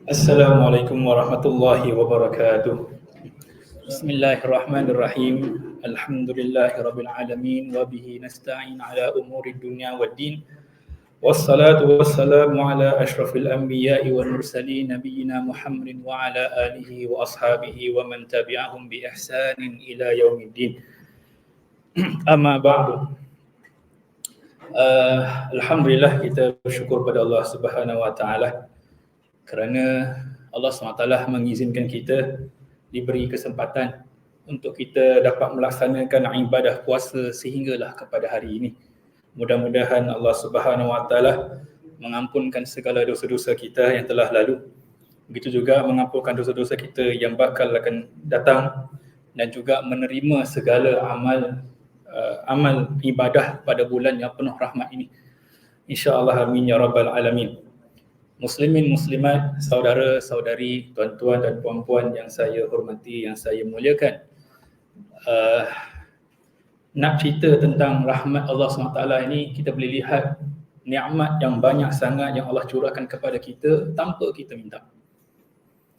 Assalamualaikum warahmatullahi wabarakatuh. Bismillahirrahmanirrahim. Alhamdulillahirabbil alamin wa bihi nasta'in ala umuri dunya waddin. Wassalatu wassalamu ala asyrafil anbiya'i wal mursalin nabiyyina Muhammadin wa ala alihi wa ashabihi wa man tabi'ahum bi ihsanin ila yaumiddin. Amma ba'du. Alhamdulillah, kita bersyukur pada Allah Subhanahu wa taala kerana Allah SWT mengizinkan kita diberi kesempatan untuk kita dapat melaksanakan ibadah puasa sehinggalah kepada hari ini. Mudah-mudahan Allah Subhanahu Wa Taala mengampunkan segala dosa-dosa kita yang telah lalu. Begitu juga mengampunkan dosa-dosa kita yang bakal akan datang dan juga menerima segala amal ibadah pada bulan yang penuh rahmat ini. InsyaAllah, amin ya rabbal alamin. Muslimin, muslimat, saudara-saudari, tuan-tuan dan puan-puan yang saya hormati, yang saya muliakan. Nak cerita tentang rahmat Allah SWT ini, kita boleh lihat nikmat yang banyak sangat yang Allah curahkan kepada kita tanpa kita minta.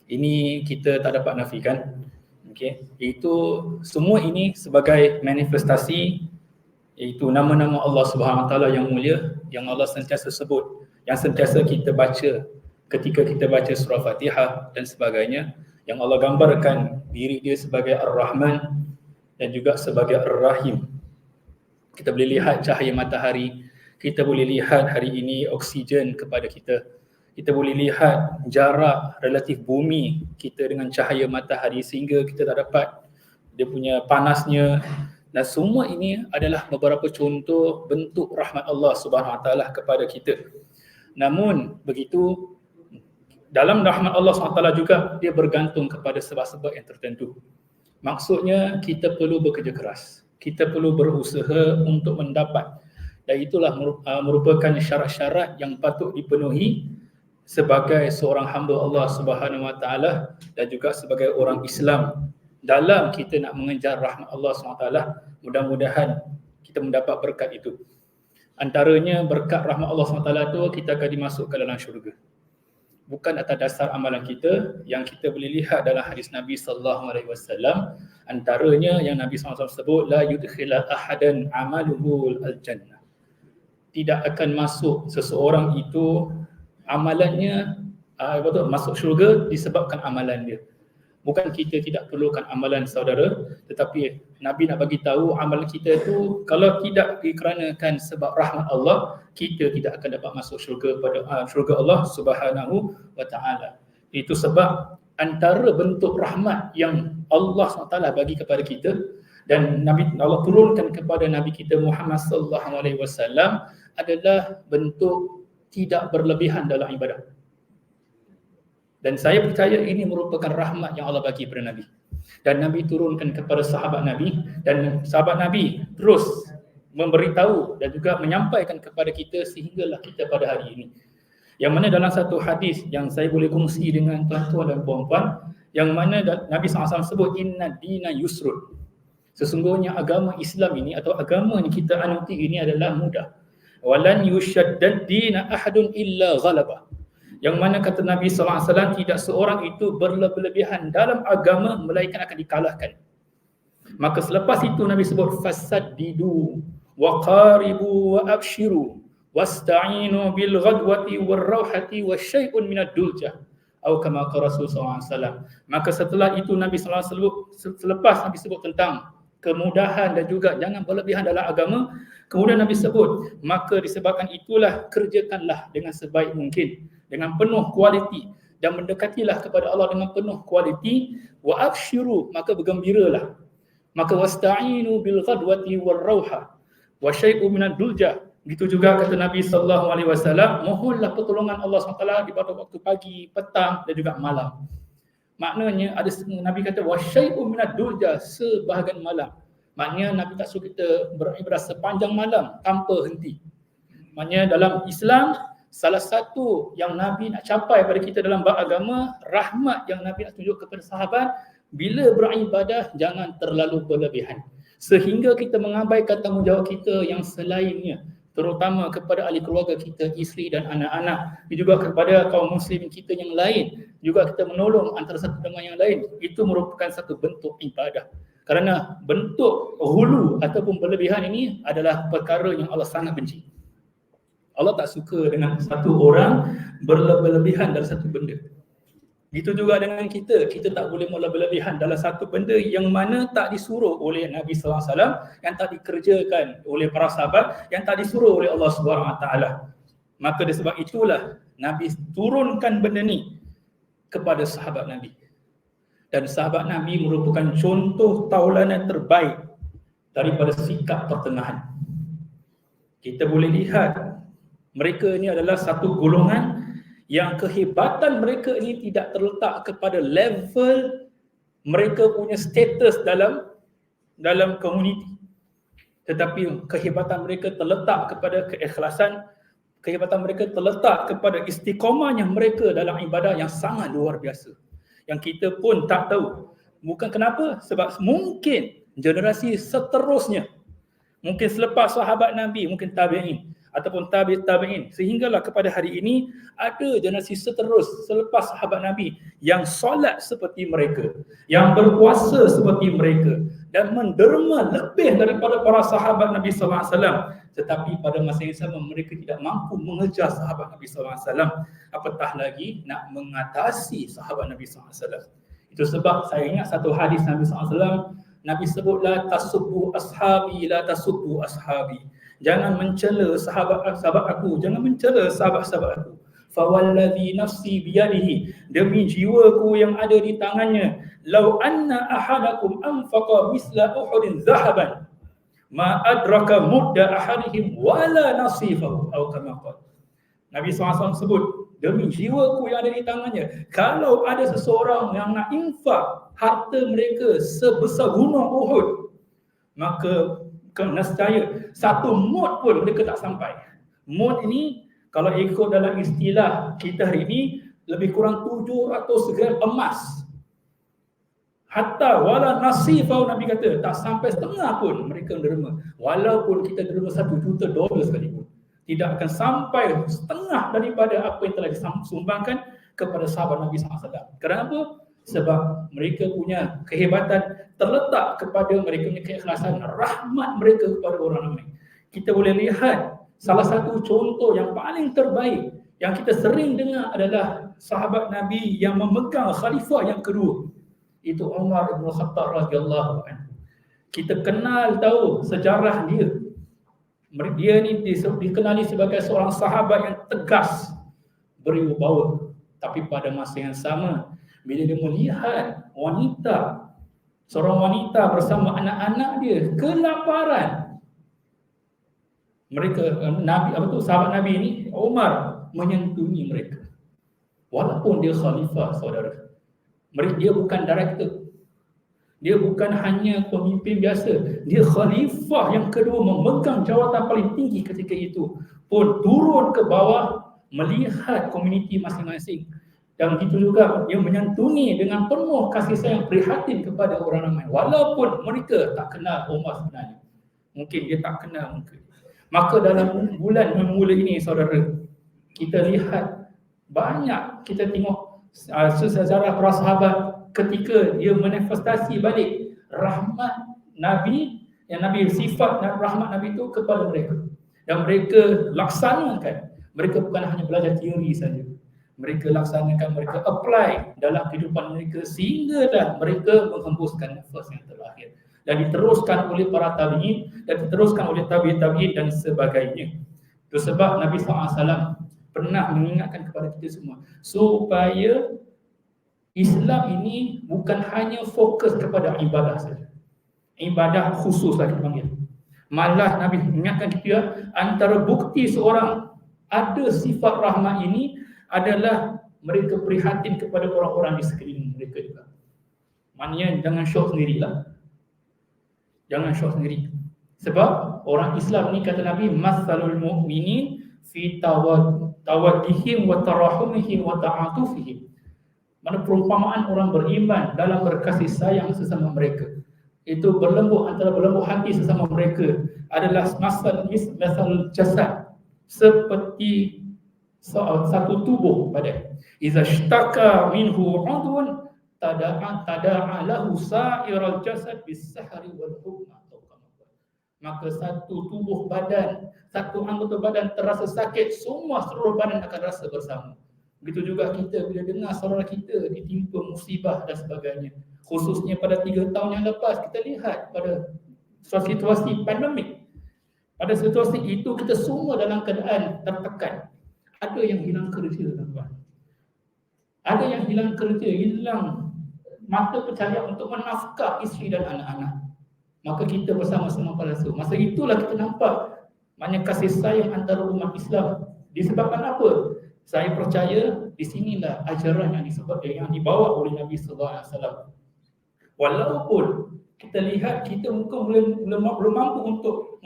Ini kita tak dapat nafikan. Okay. Itu semua ini sebagai manifestasi iaitu nama-nama Allah SWT yang mulia, yang Allah sentiasa sebut, yang sentiasa kita baca ketika kita baca surah Fatihah dan sebagainya, yang Allah gambarkan diri dia sebagai Ar-Rahman dan juga sebagai Ar-Rahim. Kita boleh lihat cahaya matahari, kita boleh lihat hari ini oksigen kepada kita, kita boleh lihat jarak relatif bumi kita dengan cahaya matahari sehingga kita tak dapat dia punya panasnya. Dan semua ini adalah beberapa contoh bentuk rahmat Allah Subhanahu Wa Taala kepada kita. Namun begitu, dalam rahmat Allah SWT juga dia bergantung kepada sebab-sebab yang tertentu. Maksudnya kita perlu bekerja keras, kita perlu berusaha untuk mendapat, dan itulah merupakan syarat-syarat yang patut dipenuhi sebagai seorang hamba Allah Subhanahu Wa Taala dan juga sebagai orang Islam dalam kita nak mengejar rahmat Allah SWT. Mudah-mudahan kita mendapat berkat itu. Antaranya berkat rahmat Allah SWT itu kita akan dimasukkan dalam syurga. Bukan atas dasar amalan kita, yang kita boleh lihat dalam hadis Nabi SAW. Antaranya yang Nabi SAW sebut, la yudkhila ahadan amaluhu al-jannah. Tidak akan masuk seseorang itu amalannya masuk syurga disebabkan amalan dia. Bukan kita tidak perlukan amalan saudara, tetapi Nabi nak bagi tahu amalan kita itu kalau tidak dikarenakan sebab rahmat Allah, kita tidak akan dapat masuk syurga pada syurga Allah Subhanahu Wa Taala. Itu sebab antara bentuk rahmat yang Allah SWT bagi kepada kita dan Allah turunkan kepada Nabi kita Muhammad sallallahu alaihi wasallam adalah bentuk tidak berlebihan dalam ibadah. Dan saya percaya ini merupakan rahmat yang Allah bagi kepada Nabi. Dan Nabi turunkan kepada sahabat Nabi, dan sahabat Nabi terus memberitahu dan juga menyampaikan kepada kita sehinggalah kita pada hari ini. Yang mana dalam satu hadis yang saya boleh kongsi dengan tuan-tuan dan puan-puan, yang mana Nabi SAW sebut, inna dina yusrun. Sesungguhnya agama Islam ini atau agama yang kita anuti ini adalah mudah. Walan yushaddad dina ahadun illa ghalabah. Yang mana kata Nabi SAW, tidak seorang itu berlebihan dalam agama melainkan akan dikalahkan. Maka selepas itu Nabi sebut fasaddidu wa qaribu wa abshiru wasta'inu bil ghadwati war rauhati wa syai'un minad duljah atau kama qala Rasulullah SAW. Maka setelah itu Nabi SAW selepas Nabi sebut tentang kemudahan dan juga jangan berlebihan dalam agama, kemudian Nabi sebut, maka disebabkan itulah kerjakanlah dengan sebaik mungkin, dengan penuh kualiti, dan mendekatilah kepada Allah dengan penuh kualiti, wa abshiru, maka bergembiralah, maka wasta'inu bil ghadwati war rauha wa syai'un minad duljah. Begitu juga kata Nabi sallallahu alaihi wasallam, mohonlah pertolongan Allah SWT di pada waktu pagi, petang dan juga malam. Maknanya ada Nabi kata wa syai'un minad duljah, sebahagian malam. Maknanya Nabi tak suruh kita beribadah sepanjang malam tanpa henti. Maknanya dalam Islam, salah satu yang Nabi nak capai pada kita dalam bab agama, rahmat yang Nabi nak tunjuk kepada sahabat, bila beribadah jangan terlalu berlebihan sehingga kita mengabaikan tanggungjawab kita yang selainnya. terutama kepada ahli keluarga kita, isteri dan anak-anak, juga kepada kaum muslim kita yang lain, juga kita menolong antara satu dengan yang lain. Itu merupakan satu bentuk ibadah. Kerana bentuk hulu ataupun berlebihan ini adalah perkara yang Allah sangat benci. Allah tak suka dengan satu orang berlebihan dalam satu benda. Itu juga dengan kita tak boleh berlebihan dalam satu benda yang mana tak disuruh oleh Nabi SAW, yang tak dikerjakan oleh para sahabat, yang tak disuruh oleh Allah SWT. Maka disebab itulah Nabi turunkan benda ni kepada sahabat Nabi. Dan sahabat Nabi merupakan contoh tauladan terbaik daripada sikap pertengahan. Kita boleh lihat mereka ini adalah satu golongan yang kehebatan mereka ini tidak terletak kepada level mereka punya status dalam komuniti, tetapi kehebatan mereka terletak kepada keikhlasan, kehebatan mereka terletak kepada istiqamahnya mereka dalam ibadah yang sangat luar biasa, yang kita pun tak tahu. Bukan kenapa, sebab mungkin generasi seterusnya, mungkin selepas sahabat Nabi, mungkin tabi'in ataupun tabi'in, sehinggalah kepada hari ini ada generasi seterus selepas sahabat Nabi yang solat seperti mereka, yang berpuasa seperti mereka dan menderma lebih daripada para sahabat Nabi SAW, tetapi pada masa yang sama mereka tidak mampu mengejar sahabat Nabi SAW, apatah lagi nak mengatasi sahabat Nabi SAW. Itu sebab saya ingat satu hadis Nabi SAW, Nabi sebut, la tasubbu ashabi, la tasubbu ashabi. Jangan mencela sahabat aku, jangan mencela sahabat-sahabat aku. Fawalladhi nafsi biyadihi, demi jiwaku yang ada di tangannya, law anna ahadakum anfaqa misla uhudin zahaban ma adraka mudda ahadihim wala nasifahu, atau kama qala. Nabi SAW sebut, demi jiwaku yang ada di tangannya, kalau ada seseorang yang nak infak harta mereka sebesar gunung Uhud, maka nescaya satu mud pun mereka tak sampai. Mud ini kalau ikut dalam istilah kita hari ini lebih kurang 700 gram emas. Hatta wala nasifau, Nabi kata tak sampai setengah pun mereka derma. Walaupun kita derma $1 juta sekalipun, tidak akan sampai setengah daripada apa yang telah disumbangkan kepada sahabat Nabi SAW. Kenapa? Sebab mereka punya kehebatan terletak kepada mereka punya keikhlasan, rahmat mereka kepada orang ramai. Kita boleh lihat salah satu contoh yang paling terbaik yang kita sering dengar adalah sahabat Nabi yang memegang khalifah yang kedua, itu Umar bin Khattab radhiyallahu anhu. Kita kenal tahu sejarah dia. Dia ni dikenali sebagai seorang sahabat yang tegas, berwibawa, tapi pada masa yang sama bila dia melihat seorang wanita bersama anak-anak dia kelaparan, sahabat Nabi ini, Umar, menyantuni mereka. Walaupun dia khalifah, saudara, dia bukan director, dia bukan hanya pemimpin biasa, dia khalifah yang kedua, memegang jawatan paling tinggi ketika itu, pun turun ke bawah melihat komuniti masing-masing. Dan begitu juga dia menyantuni dengan penuh kasih sayang, prihatin kepada orang ramai, walaupun mereka tak kenal Umar sebenarnya. Mungkin dia tak kenal mungkin. Maka dalam bulan mula ini, saudara, kita lihat banyak, kita tengok sejarah para sahabat ketika dia manifestasi balik rahmat Nabi, yang Nabi sifat dan rahmat Nabi itu kepada mereka, dan mereka laksanakan. Mereka bukan hanya belajar teori saja, mereka laksanakan, mereka apply dalam kehidupan mereka, sehingga dah mereka menghembuskan nafas yang terakhir, dan diteruskan oleh para tabi'in, dan diteruskan oleh tabi'in dan sebagainya. Itu sebab Nabi SAW pernah mengingatkan kepada kita semua supaya Islam ini bukan hanya fokus kepada ibadah saja, ibadah khusus lah kita panggil. Malah Nabi mengingatkan kita, antara bukti seorang ada sifat rahmat ini adalah mereka prihatin kepada orang-orang di sekeliling mereka juga. Maknanya jangan syok sendirilah. Jangan syok sendiri. Sebab orang Islam ni, kata Nabi, mathalul mu'minin fi tawaddihim wa tarahumihim wa ta'atufihim. Mana perumpamaan orang beriman dalam berkasih sayang sesama mereka, itu berlembut antara berlembut hati sesama mereka adalah masal jasad, seperti satu tubuh badan. Iza ishtaka minhu udhun tada'a lahu sa'iral jasad bis-sahri wal humma. Maka satu tubuh badan, satu anggota badan terasa sakit, semua seluruh badan akan rasa bersama. Begitu juga kita bila dengar saudara kita ditimpa musibah dan sebagainya. Khususnya pada 3 tahun yang lepas, kita lihat pada situasi pandemik. Pada situasi itu kita semua dalam keadaan tertekan. Ada yang hilang kerja, tuan-tuan. Ada yang hilang kerja, hilang mata pencaharian untuk menafkah isteri dan anak-anak. Maka kita bersama-sama palsu. Masa itulah kita nampak banyak kasih sayang antara umat Islam. Disebabkan apa? Saya percaya di sinilah ajaran yang dibawa oleh Nabi sallallahu alaihi wasallam. Walaupun kita lihat kita mungkin belum mampu untuk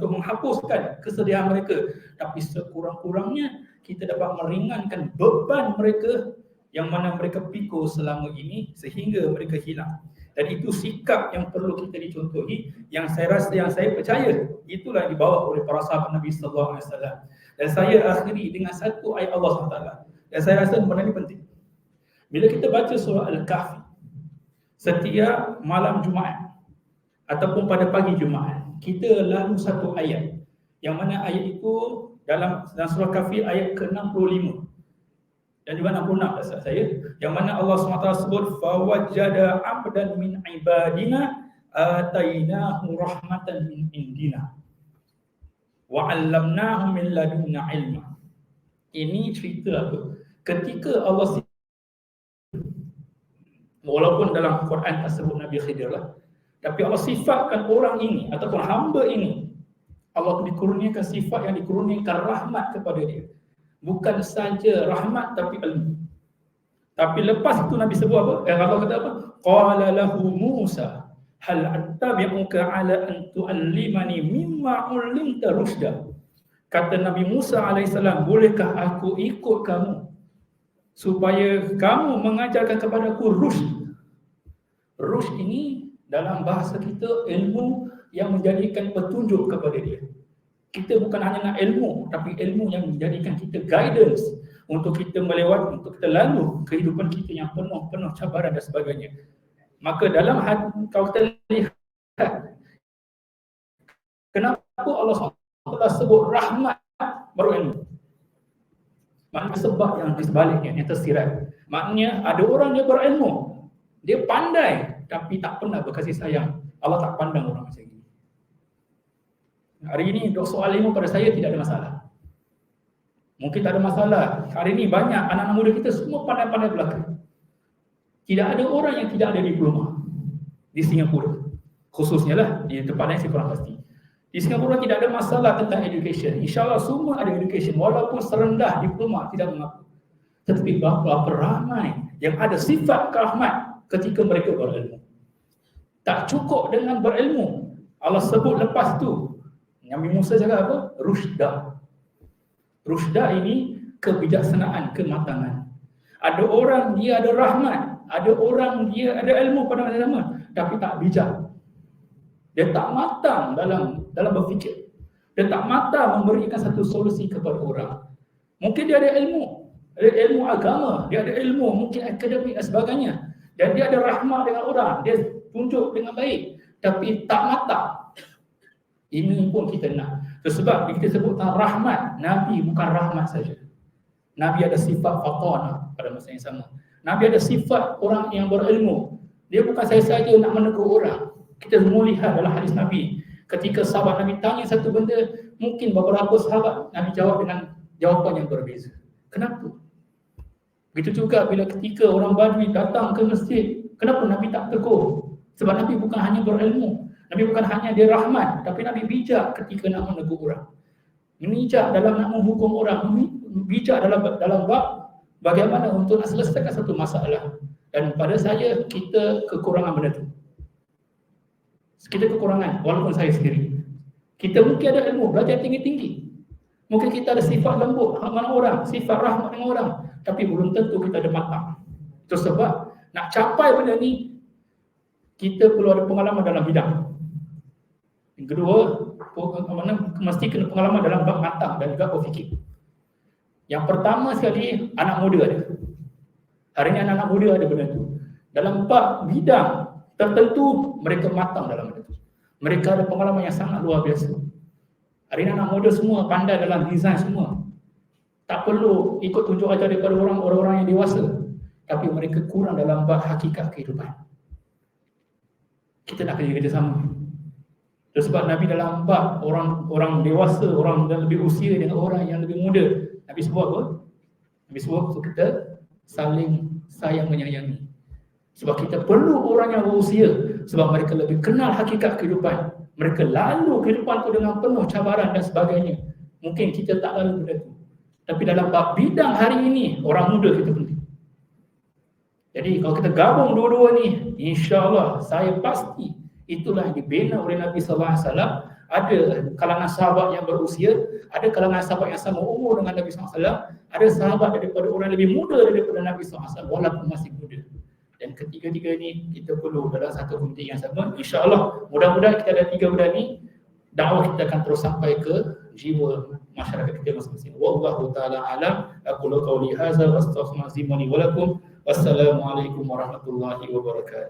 menghapuskan kesedihan mereka, tapi sekurang-kurangnya kita dapat meringankan beban mereka yang mana mereka pikul selama ini sehingga mereka hilang. Dan itu sikap yang perlu kita dicontohi, yang saya percaya itulah yang dibawa oleh para sahabat Nabi sallallahu alaihi wasallam. Dan saya akhiri dengan satu ayat Allah SWT. Dan saya rasa benda ini penting. Bila kita baca surah Al-Kahfi setiap malam Jumaat ataupun pada pagi Jumaat, kita lalu satu ayat yang mana ayat itu dalam surah Kahfi ayat ke-65 dan juga 66 dasar saya, yang mana Allah SWT sebut fawajjada 'abdan min ibadina atainahu rahmatan min indina wa 'allamnahu min ladunna ilma. Ini cerita apa? Ketika Allah, walaupun dalam Quran tak sebut Nabi Khidir lah, tapi Allah sifatkan orang ini ataupun hamba ini, Allah dikurniakan sifat yang dikurniakan rahmat kepada dia. Bukan saja rahmat tapi ilmu. Tapi lepas itu Nabi sebut apa? Allah kata apa? Qala lahu Musa hal attabi'uka ala an tu'allimani mimma 'ullimta rusyda. Kata Nabi Musa alaihissalam, bolehkah aku ikut kamu supaya kamu mengajarkan kepadaku rusyd. Rusyd ini dalam bahasa kita ilmu yang menjadikan petunjuk kepada dia. Kita bukan hanya nak ilmu, tapi ilmu yang menjadikan kita guidance untuk kita melewati, untuk kita lalu kehidupan kita yang penuh cabaran dan sebagainya. Maka dalam kalau kita lihat kenapa Allah SWT sebut rahmat baru ilmu, maknanya sebab yang di sebaliknya, yang tersirat. Maknanya ada orang dia berilmu, dia pandai tapi tak pernah berkasih sayang. Allah tak pandang orang macam ini. Hari ini soal ilmu pada saya tidak ada masalah. Mungkin tak ada masalah. Hari ini banyak anak-anak muda kita semua pandai-pandai belaka. Tidak ada orang yang tidak ada diploma di Singapura. Khususnya lah, di tempat lain saya kurang pasti. Di Singapura tidak ada masalah tentang education. InsyaAllah semua ada education. Walaupun serendah diploma tidak mengaku. Tetapi berapa ramai yang ada sifat kerahmat ketika mereka berilmu. Tak cukup dengan berilmu. Allah sebut lepas tu, Nabi Musa cakap apa? Rusyda. Rusyda ini kebijaksanaan, kematangan. Ada orang dia ada rahmat, ada orang dia ada ilmu pada masa sama, tapi tak bijak. Dia tak matang dalam berfikir. Dia tak matang memberikan satu solusi kepada orang. Mungkin dia ada ilmu agama, dia ada ilmu mungkin akademik dan sebagainya. Dan dia ada rahmat dengan orang, dia tunjuk dengan baik, tapi tak matang. Ini pun kita nak. Sebab kita sebut tentang rahmat, Nabi bukan rahmat saja. Nabi ada sifat fatana pada masa yang sama. Nabi ada sifat orang yang berilmu. Dia bukan saja nak menegur orang. Kita semua lihat dalam hadis Nabi, ketika sahabat Nabi tanya satu benda, mungkin beberapa sahabat Nabi jawab dengan jawapan yang berbeza. Kenapa? Begitu juga bila ketika orang Badui datang ke masjid, kenapa Nabi tak tegur? Sebab Nabi bukan hanya berilmu, Nabi bukan hanya dia rahmat, tapi Nabi bijak ketika nak menegur orang. Bijak dalam nak menghukum orang, bijak dalam bab bagaimana untuk nak selesaikan satu masalah. Dan pada saya, kita kekurangan benda tu. Kita kekurangan, walaupun saya sendiri. Kita mungkin ada ilmu, belajar tinggi-tinggi. Mungkin kita ada sifat lembut dengan orang, sifat rahmat dengan orang, tapi belum tentu kita ada matang. Itu sebab nak capai benda ni, kita perlu ada pengalaman dalam bidang. Yang kedua, mesti kena pengalaman dalam bab matang dan juga berfikir. Yang pertama sekali, anak muda ada. Hari ini anak-anak muda ada benda tu. Dalam bab bidang tertentu, mereka matang dalam benda tu. Mereka ada pengalaman yang sangat luar biasa. Hari ini anak muda semua pandai dalam design semua. Tak perlu ikut tunjuk ajar daripada orang-orang yang dewasa. Tapi mereka kurang dalam bab hakikat kehidupan. Kita nak kerja sama. Sebab Nabi dalam bab orang dewasa, orang yang lebih usia dengan orang yang lebih muda, Nabi sebut apa? Nabi sebut kita saling sayang menyayangi. Sebab kita perlu orang yang berusia, sebab mereka lebih kenal hakikat kehidupan. Mereka lalu kehidupan itu dengan penuh cabaran dan sebagainya. Mungkin kita tak lalu benda itu. Tapi dalam bab bidang hari ini, orang muda kita penting. Jadi kalau kita gabung dua-dua ni, insya-Allah saya pasti itulah yang dibina oleh Nabi sallallahu alaihi wasallam. Ada kalangan sahabat yang berusia, ada kalangan sahabat yang sama umur dengan Nabi sallallahu alaihi wasallam, ada sahabat daripada orang lebih muda daripada Nabi sallallahu alaihi wasallam walaupun masih muda. Dan ketiga-tiga ni kita perlu dalam satu komuniti yang sama. Insya-Allah mudah-mudahan kita ada tiga benda ni, dakwah kita akan terus sampai ke jiwa masyarakat kita masing-masing. Wallahu taala alam. Aqulu qawli hadza wa astaghfirullahi wa lakum. Wassalamualaikum warahmatullahi wabarakatuh.